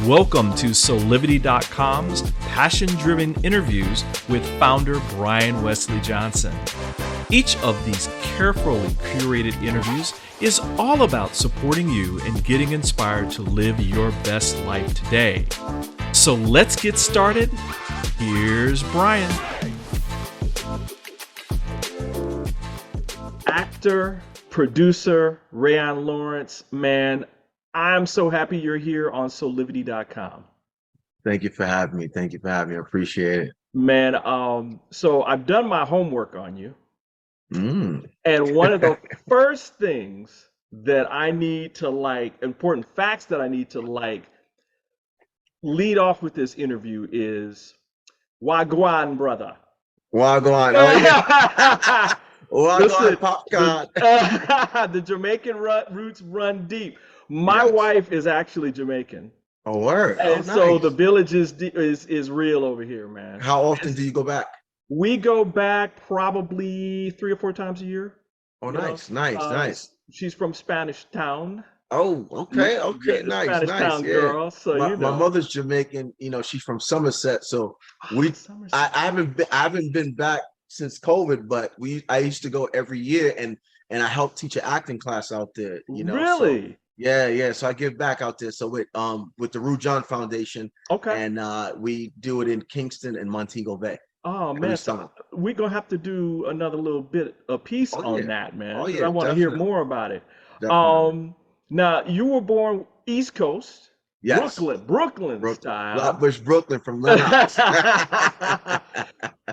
Welcome to Soulivity.com's passion-driven interviews with founder Brian Wesley Johnson. Each of these carefully curated interviews is all about supporting you and getting inspired to live your best life today. So let's get started. Here's Brian. Actor, producer, Rayan Lawrence, man, I'm so happy you're here on Soulivity.com. Thank you for having me. I appreciate it. Man, so I've done my homework on you. And one of the first things that I need to important facts that I need to lead off with this interview is Wagwan, brother. Wagwan, oh yeah. Wagwan popcorn. The Jamaican roots run deep. My wife is actually Jamaican. Oh, word. And so the village is real over here, man. How often do you go back? We go back probably 3 or 4 times a year. Oh, nice. She's from Spanish Town. Oh, okay, nice. Spanish Town girl. So my mother's Jamaican. You know, she's from Somerset. So I haven't been back since COVID, but I used to go every year, and I helped teach an acting class out there. You know, really. So, yeah. So I give back out there. So with the Rue John Foundation. Okay. And we do it in Kingston and Montego Bay. Oh man, so we're gonna have to do another little bit a piece on that, man. Oh yeah, I want to hear more about it. Definitely. Now you were born East Coast, yes. Brooklyn style. Flatbush, Brooklyn, from Lennox.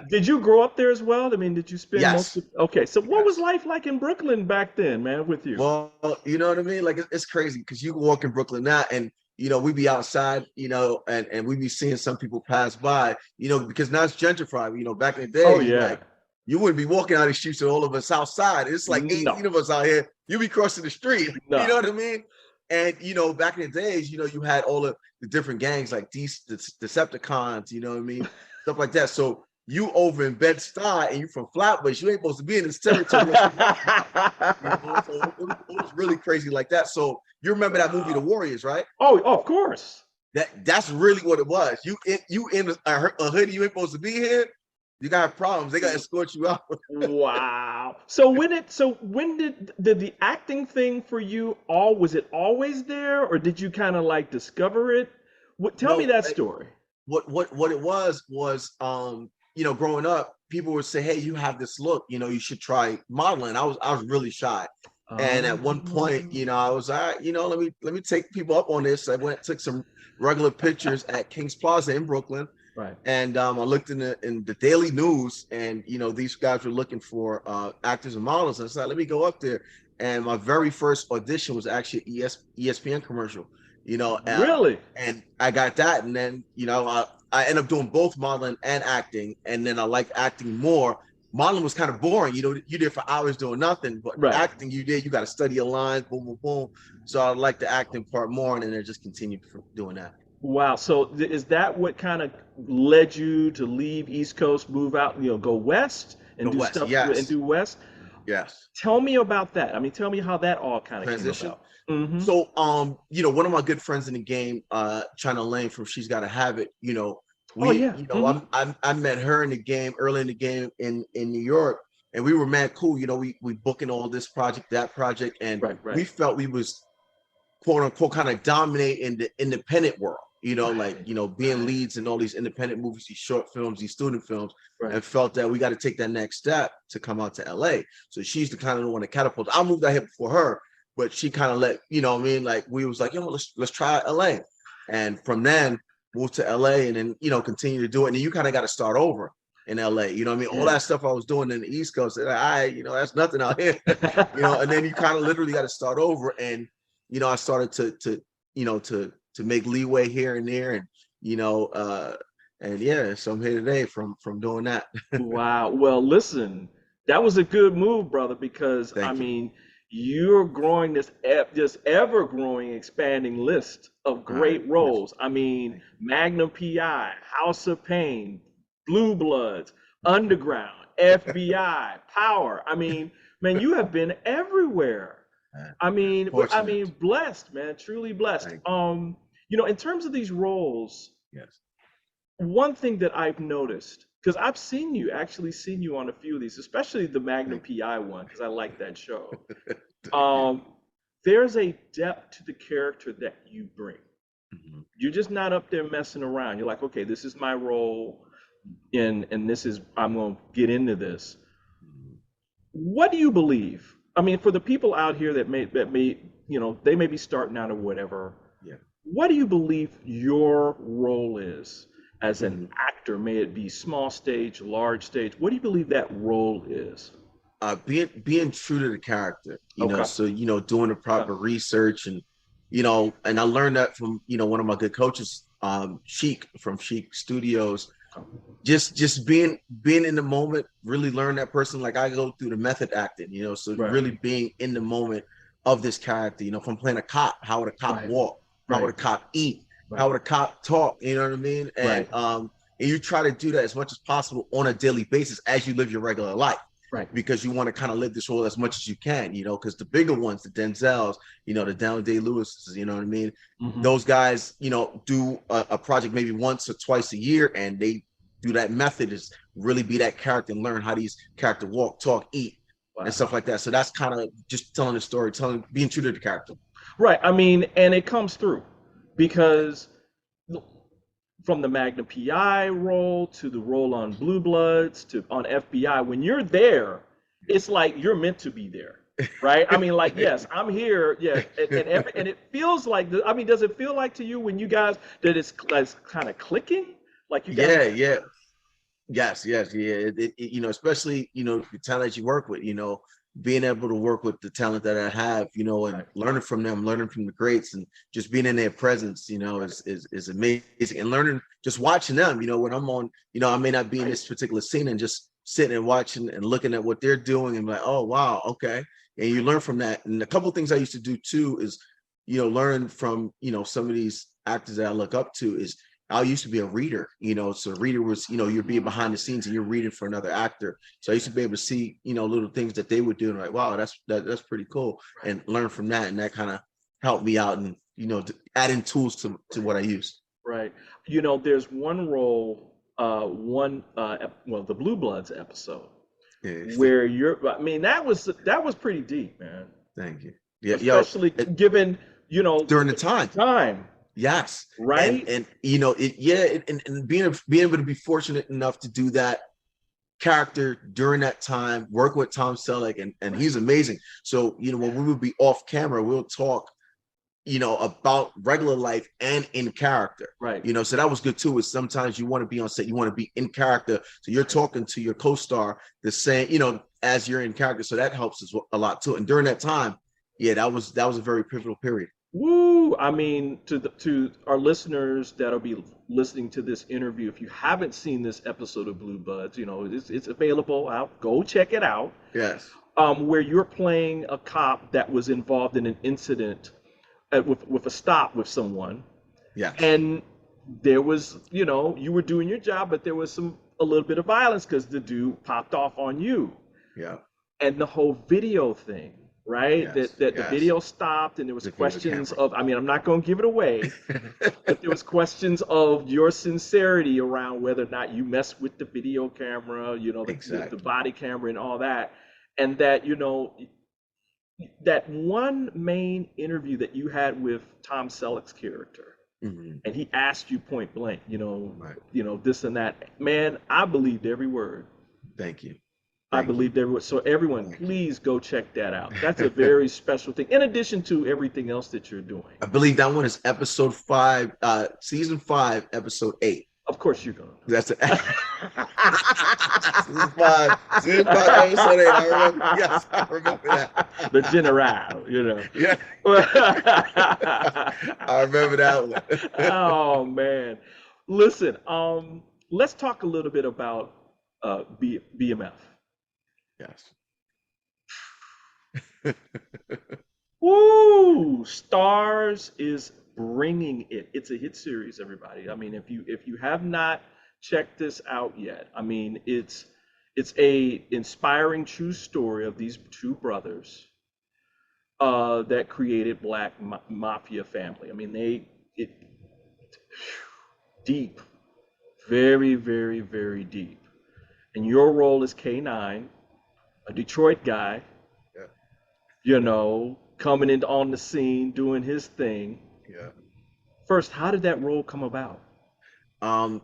Did you grow up there as well? I mean, did you spend yes. Okay, so what was life like in Brooklyn back then, man, with you? Well, you know what I mean? Like, it's crazy because you can walk in Brooklyn now and, you know, we be outside, you know, and we be seeing some people pass by, you know, because now it's gentrified. You know, back in the day, oh, yeah. Like, you wouldn't be walking out the streets with all of us outside. It's like 18 of us out here. You be crossing the street. No. You know what I mean? And, you know, back in the days, you know, you had all of the different gangs like these Decepticons, you know what I mean? Stuff like that. So you over in Bed-Stuy and you from Flatbush, you ain't supposed to be in this territory. You know? So it was really crazy like that. So you remember that movie, The Warriors, right? Oh, of course. That's really what it was. You in a hoodie, you ain't supposed to be here. You got problems. They got to escort you out. Wow. So when did the acting thing for you was it always there, or did you kind of like discover it? Tell me that story. What it was you know, growing up, people would say, "Hey, you have this look. You know, you should try modeling." I was really shy, and at one point, you know, I was, you know, let me take people up on this. I took some regular pictures at King's Plaza in Brooklyn, right? And I looked in the Daily News, and you know, these guys were looking for actors and models, and I said, let me go up there. And my very first audition was actually an ESPN commercial. You know, really, and I got that, and then you know, I ended up doing both modeling and acting, and then I liked acting more. Modeling was kind of boring, you know, you did for hours doing nothing, but acting you got to study your lines, boom, boom, boom. So I liked the acting part more, and then I just continued doing that. Wow. So is that what kind of led you to leave East Coast, move out, you know, go west and do stuff and do west? Yes. Tell me about that. I mean, tell me how that all kind of transition. Came about. Mm-hmm. So, you know, one of my good friends in the game, China Lane from She's Gotta Have It, you know, you know, I met her in the game, early in the game in New York, and we were mad cool. You know, we booking all this project, that project, and we felt we was quote unquote kind of dominate in the independent world. You know, like, you know, being leads in all these independent movies, these short films, these student films, and felt that we got to take that next step to come out to LA. So she's the kind of the one that catapulted. I moved out here before her, but she kind of let, you know what I mean? Like, we was like, you know, let's try LA. And from then moved to LA, and then, you know, continue to do it. And then you kind of got to start over in LA. You know what I mean? Yeah. All that stuff I was doing in the East Coast, you know, that's nothing out here. You know, and then you kind of literally got to start over. And, you know, I started to you know, to make leeway here and there, and, you know, and yeah, so I'm here today from doing that. Wow. Well, listen, that was a good move, brother, because I mean, you're growing this ever growing, expanding list of great roles. I mean, Magnum PI, House of Pain, Blue Bloods, Underground, FBI, Power. I mean, man, you have been everywhere. I mean, blessed, man, truly blessed. You know, in terms of these roles, Yes. one thing that I've noticed, because I've actually seen you on a few of these, especially the Magnum Thank PI one, because I like that show. Thank you. There's a depth to the character that you bring. Mhm. You're just not up there messing around. You're like, okay, this is my role, and this is I'm going to get into this. Mhm. What do you believe? I mean, for the people out here that may, you know, they may be starting out or whatever. Yeah. What do you believe your role is as an Mhm. actor? May it be small stage, large stage. What do you believe that role is? Being true to the character, Okay. so doing the Okay. proper research, and and I learned that from one of my good coaches, Sheik from Sheik Studios. Just being in the moment, really learn that person. Like, I go through the method acting, so Right. really being in the moment of this character. If I'm playing a cop, how would a cop Right. walk? How would Right. a cop eat? How Right. would a cop talk? You know what I mean? Right. And you try to do that as much as possible on a daily basis as you live your regular life, Right. because you want to kind of live this role as much as you can, because the bigger ones, the Denzels, the Daniel Day-Lewis's, you know what I mean? Mm-hmm. Those guys, do a project maybe once or twice a year, and they do that method, is really be that character and learn how these characters walk, talk, eat, and stuff Wow. like that. So that's kind of just telling the story, being true to the character. Right. I mean, and it comes through because from the Magnum PI role to the role on Blue Bloods to on FBI, when you're there, it's like you're meant to be there, right? I mean, like, yes, I'm here, yeah, and it feels like, I mean, does it feel like to you when you guys that it's kind of clicking, like you guys? Yeah, yeah. Yes, yeah. Especially the talent you work with. Being able to work with the talent that I have, and Right, learning from them, learning from the greats, and just being in their presence, right, is amazing. And learning, just watching them, when I'm on, I may not be in right. this particular scene, and just sitting and watching and looking at what they're doing, and like, oh wow, okay. And you learn from that. And a couple of things I used to do too is, learn from some of these actors that I look up to is, I used to be a reader, so the reader was, you're being behind the scenes and you're reading for another actor. So I used to be able to see, little things that they would do, and like, wow, that's pretty cool, and learn from that. And that kind of helped me out, and adding tools to what I use. Right. You know, there's one role, well, the Blue Bloods episode Yeah, where I mean, that was pretty deep, man. thank you. Yeah, Especially given, you know, during the time. time, Yes. right? And and being able to be fortunate enough to do that character during that time, work with Tom Selleck, and Right. he's amazing. So, when we would be off camera, we'll talk, about regular life and in character. Right. So that was good too, is sometimes you want to be on set, you want to be in character. So you're talking to your co-star the same, as you're in character. So that helps us a lot too. And during that time, yeah, that was a very pivotal period. Woo! I mean, to our listeners that'll be listening to this interview, if you haven't seen this episode of Blue Buds, you know, it's available out. Go check it out. Yes. Where you're playing a cop that was involved in an incident with a stop with someone, Yes. and there was, you know, you were doing your job, but there was a little bit of violence because the dude popped off on you. Yeah. And the whole video thing, right? Yes. That the Yes. video stopped and there was Looking at the questions camera. of, I mean, I'm not going to give it away, but there was questions of your sincerity around whether or not you messed with the video camera, you know, the Exactly. body camera and all that. And that, you know, that one main interview that you had with Tom Selleck's character, Mhm. and he asked you point blank, Right. this and that. Man, I believed every word. Thank you. I Thank you. believed every word. So everyone, Thank you. please go check that out. That's a very special thing. In addition to everything else that you're doing. I believe that one is episode 5, season 5, episode 8. Of course you're gonna know. That's it. season 5, episode 8. I remember. Yes, I remember that. The general, you know. Yeah. I remember that one. Oh man. Listen, let's talk a little bit about BMF. Yes. Woo! Starz is bringing it. It's a hit series, everybody. I mean, if you have not checked this out yet, I mean, it's a inspiring true story of these two brothers that created Black Mafia family. I mean, Deep, very, very, very deep. And your role is K9, a Detroit guy, Yeah. you know, coming in on the scene, doing his thing. Yeah. First, how did that role come about?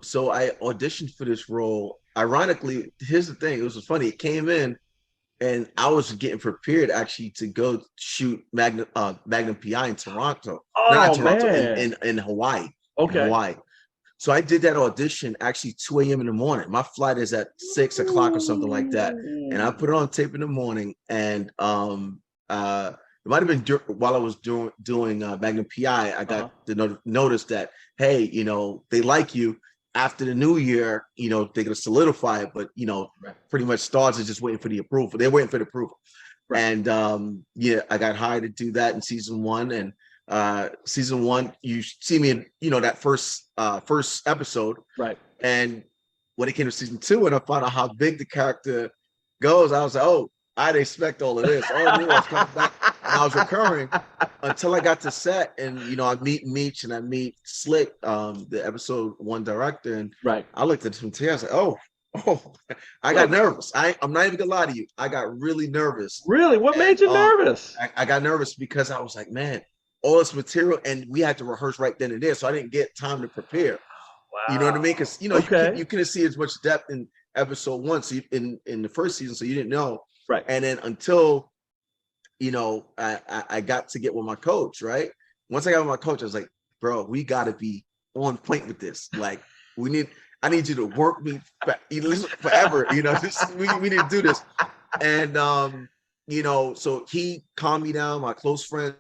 So I auditioned for this role. Ironically, here's the thing. It was funny. It came in, and I was getting prepared actually to go shoot Magnum PI in Toronto. No, not Oh Toronto, man. in Hawaii. In Okay. Hawaii. So I did that audition actually 2 a.m. in the morning. My flight is at 6 o'clock or something like that. And I put it on tape in the morning. And it might have been while I was doing Magnum PI, I got the notice that, hey, you know, they like you. After the new year, you know, they're going to solidify it. But, you know, pretty much Starz is just waiting for the approval. They're waiting for the approval. Right. And yeah, I got hired to do that in season 1. And season 1, you see me in, you know, that first episode, right? And when it came to season 2 and I found out how big the character goes, I was like, oh, I didn't expect all of this. All I knew I was coming back and I was recurring until I got to set. And you know, I meet Meech and I meet Slick, the episode 1 director, and I looked at him today. I was like, oh, I got nervous. I'm not even gonna lie to you, I got really nervous. Really? What made you nervous? I got nervous because I was like, man, all this material, and we had to rehearse right then and there, so I didn't get time to prepare. Wow. You know what I mean? Because you know, you couldn't see as much depth in episode 1, so in the first season, so you didn't know. Right. And then until, you know, I got to get with my coach, right? Once I got with my coach, I was like, bro, we got to be on point with this. Like, I need you to work me forever. You know, we need to do this. And you know, so he calmed me down. My close friends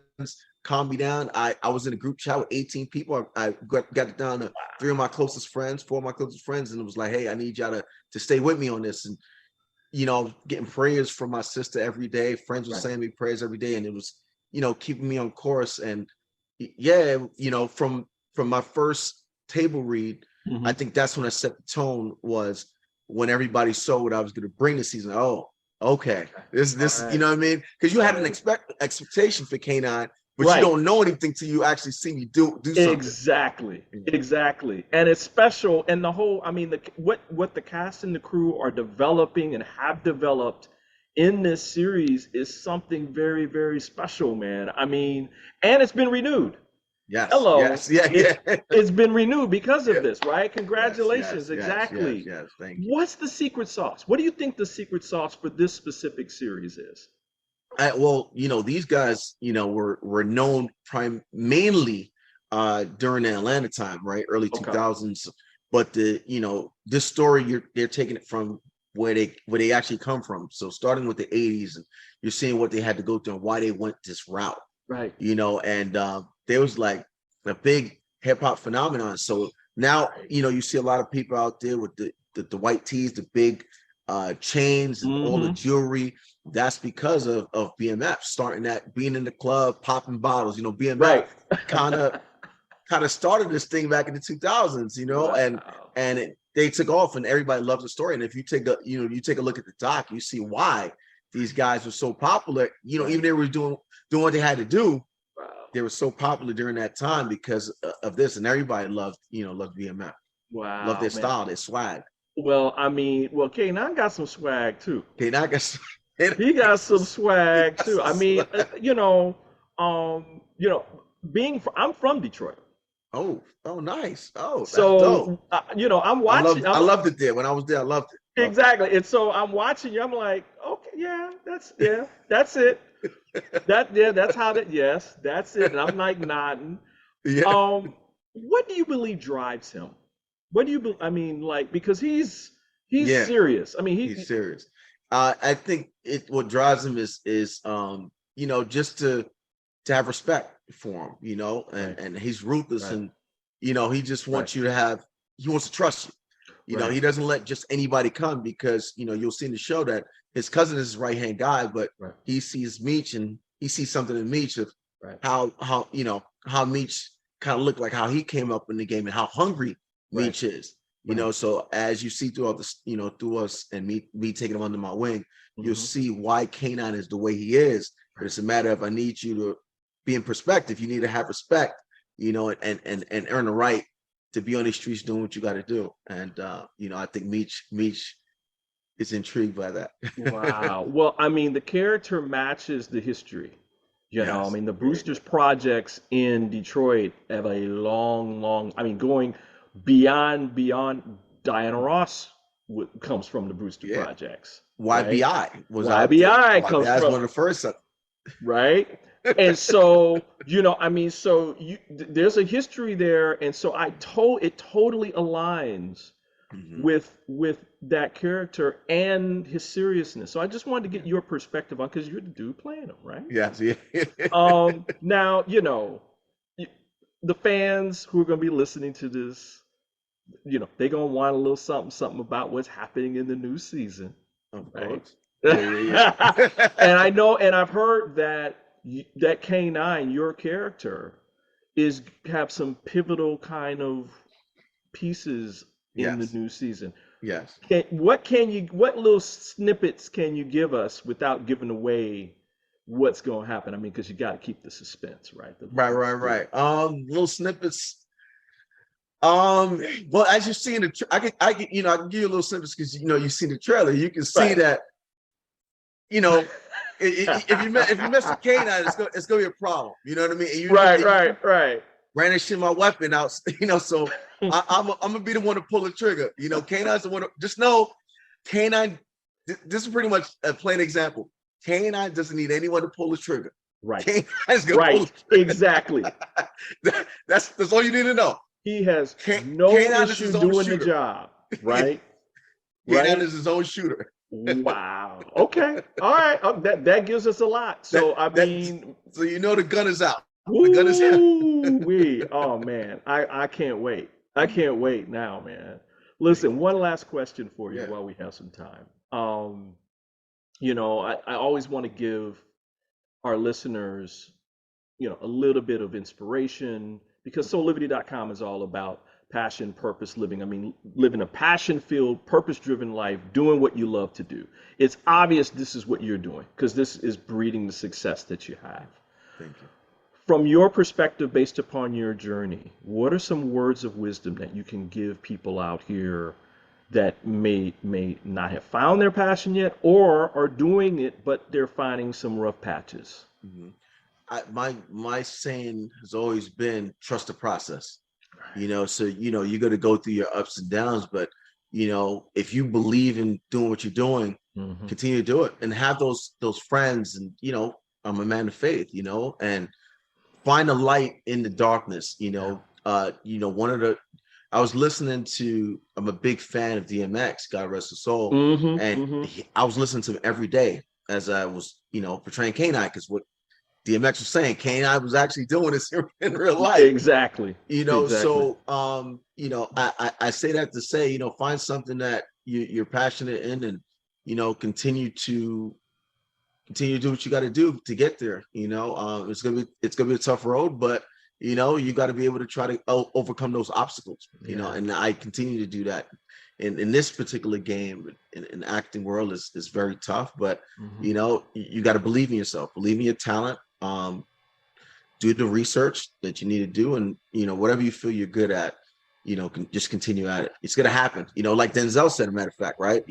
calmed me down. I was in a group chat with 18 people. I got it down to 4 of my closest friends, and it was like, hey, I need y'all to stay with me on this. And you know, getting prayers from my sister every day. Friends were saying me prayers every day, and it was, you know, keeping me on course. And yeah, you know, from my first table read, I think that's when I set the tone, was when everybody saw what I was going to bring this season. Oh, okay, this, you know what I mean? Because you had an expectation for K9, but you don't know anything till you actually see me do something. Exactly. And it's special. And the whole, I mean, what the cast and the crew are developing and have developed in this series is something very, very special, man. I mean, and it's been renewed. Yes. Hello. Yes. Yeah. It's been renewed because of this, right? Congratulations. Exactly. Yes. Thank you. What's the secret sauce? What do you think the secret sauce for this specific series is? Well, you know, these guys, you know, were known mainly during the Atlanta time, right? Early 2000s. But you know, this story, they're taking it from where they actually come from. So starting with the 80s, and you're seeing what they had to go through and why they went this route. Right. You know, and there was like a big hip hop phenomenon. So now, you know, you see a lot of people out there with the white tees, the big chains, and all the jewelry. That's because of BMF starting that, being in the club, popping bottles. You know, BMF kind of started this thing back in the 2000s. You know, and they took off, and everybody loves the story. And if you take a look at the doc, you see why these guys were so popular. You know, even they were doing what they had to do. They were so popular during that time because of this, and everybody loved BMF. Wow, loved their style, their swag. Well, I mean, K9 got some swag too. K9 got. He got some swag too. I mean, you know, I'm from Detroit. Oh, nice. Oh, that's so you know, I'm watching. I loved it there when I was there. I loved it. Exactly, and so I'm watching you. I'm like, okay, that's it. That's how that. Yes, that's it. And I'm like nodding. Yeah. What do you believe drives him? What do you? I mean, like, because he's serious. I mean, he's serious. I think what drives him is you know, just to have respect for him, you know, and he's ruthless, and you know, he just wants you to have, he wants to trust you. You know, he doesn't let just anybody come, because you know, you'll see in the show that his cousin is his right-hand guy, but he sees Meech, and he sees something in Meech of how you know, how Meech kind of looked like how he came up in the game and how hungry Meech is. You know, so as you see throughout this, you know, through us and me taking him under my wing, you'll see why K9 is the way he is. But it's a matter of, I need you to be in perspective. You need to have respect, you know, and earn the right to be on the streets doing what you got to do. And I think Meech is intrigued by that. Wow. Well, I mean, the character matches the history. You know, I Yes. mean, the Brewster's Projects in Detroit have a long, I mean, going beyond Diana Ross comes from the Brewster Yeah. Projects. YBI Right? was out there. YBI comes YBI is from one of the first. right. And so, I mean, so there's a history there, and so it totally aligns with that character and his seriousness. So I just wanted to get your perspective on, because you're the dude playing him, right? Yes. Yeah. Now, the fans who are going to be listening to this, they're going to want a little something about what's happening in the new season. Of right? course. Yeah. And I know, and I've heard that K9, your character, have some pivotal kind of pieces in the new season. Yes. What little snippets can you give us without giving away what's going to happen? I mean, because you got to keep the suspense, right? Right. Little snippets. Well, as you see in the, I can give you a little snippets because you've seen the trailer. You can see that, if you mess with K9, it's gonna be a problem. You know what I mean? And Right. Brandishing my weapon out, so I'm gonna be the one to pull the trigger. K9's the one. Just know, K9. This is pretty much a plain example. K9 doesn't need anyone to pull the trigger. Right. K9's gonna pull the trigger. Exactly. That's all you need to know. He has no issue doing the job. Right. K9 is his own shooter. Wow. Okay. All right. That gives us a lot. So so the gun is out. The gun is out. Oh man, I can't wait. I can't wait now, man. Listen, one last question for you while we have some time. I always want to give our listeners, a little bit of inspiration, because Soulivity.com is all about passion, purpose, living. I mean, living a passion-filled, purpose-driven life, doing what you love to do. It's obvious this is what you're doing, because this is breeding the success that you have. Thank you. From your perspective, based upon your journey, what are some words of wisdom that you can give people out here that may not have found their passion yet, or are doing it, but they're finding some rough patches? My saying has always been trust the process. So you're going to go through your ups and downs, but if you believe in doing what you're doing, continue to do it, and have those friends. And I'm a man of faith, and find a light in the darkness. I was listening to, I'm a big fan of DMX, God rest his soul, and I was listening to him every day as I was portraying K9, because what DMX was saying, K9 was actually doing this in real life. Exactly. So I say that to say, find something that you're passionate in, and continue to do what you got to do to get there. It's gonna be a tough road, but you got to be able to try to overcome those obstacles. And I continue to do that. In this particular game, in acting world, is very tough, but you got to believe in yourself, believe in your talent. Do the research that you need to do, and whatever you feel you're good at, just continue at it. It's gonna happen. Like Denzel said, a matter of fact, right?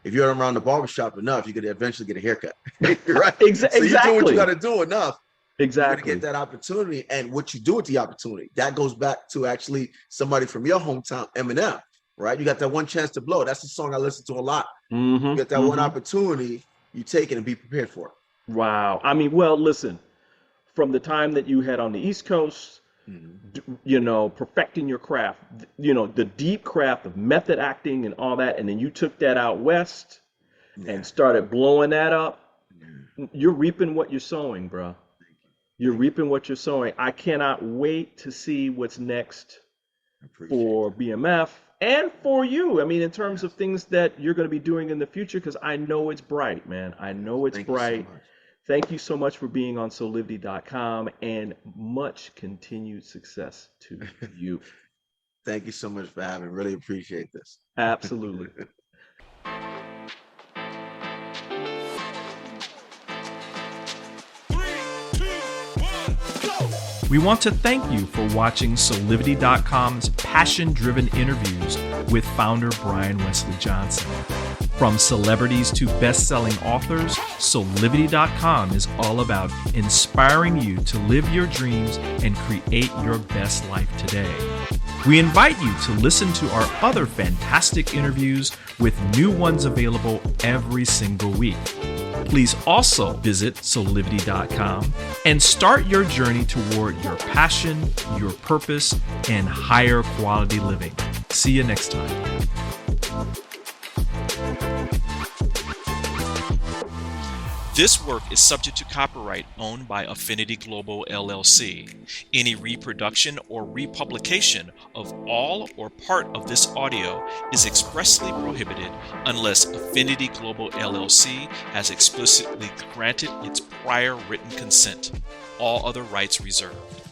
If you're around the barbershop enough, you could eventually get a haircut. Right? Exactly. So you do what you got to do enough. Exactly. You're gonna get that opportunity, and what you do with the opportunity, that goes back to actually somebody from your hometown, Eminem. Right? You got that one chance to blow. That's the song I listen to a lot. You get that one opportunity, you take it and be prepared for it. Wow. I mean, well, listen, from the time that you had on the East Coast, perfecting your craft, the deep craft of method acting and all that, and then you took that out west and started blowing that up. You're reaping what you're sowing, bro. You're reaping what you're sowing. I cannot wait to see what's next for BMF and for you. I mean, in terms of things that you're going to be doing in the future, because I know it's bright, man. I know it's bright. Thank you so much for being on Soulivity.com, and much continued success to you. Thank you so much for having me. Really appreciate this. Absolutely. 3, 2, 1, go! We want to thank you for watching Soulivity.com's passion-driven interviews with founder Brian Wesley Johnson. From celebrities to best-selling authors, Soulivity.com is all about inspiring you to live your dreams and create your best life today. We invite you to listen to our other fantastic interviews with new ones available every single week. Please also visit Soulivity.com and start your journey toward your passion, your purpose, and higher quality living. See you next time. This work is subject to copyright owned by Affinity Global LLC. Any reproduction or republication of all or part of this audio is expressly prohibited unless Affinity Global LLC has explicitly granted its prior written consent. All other rights reserved.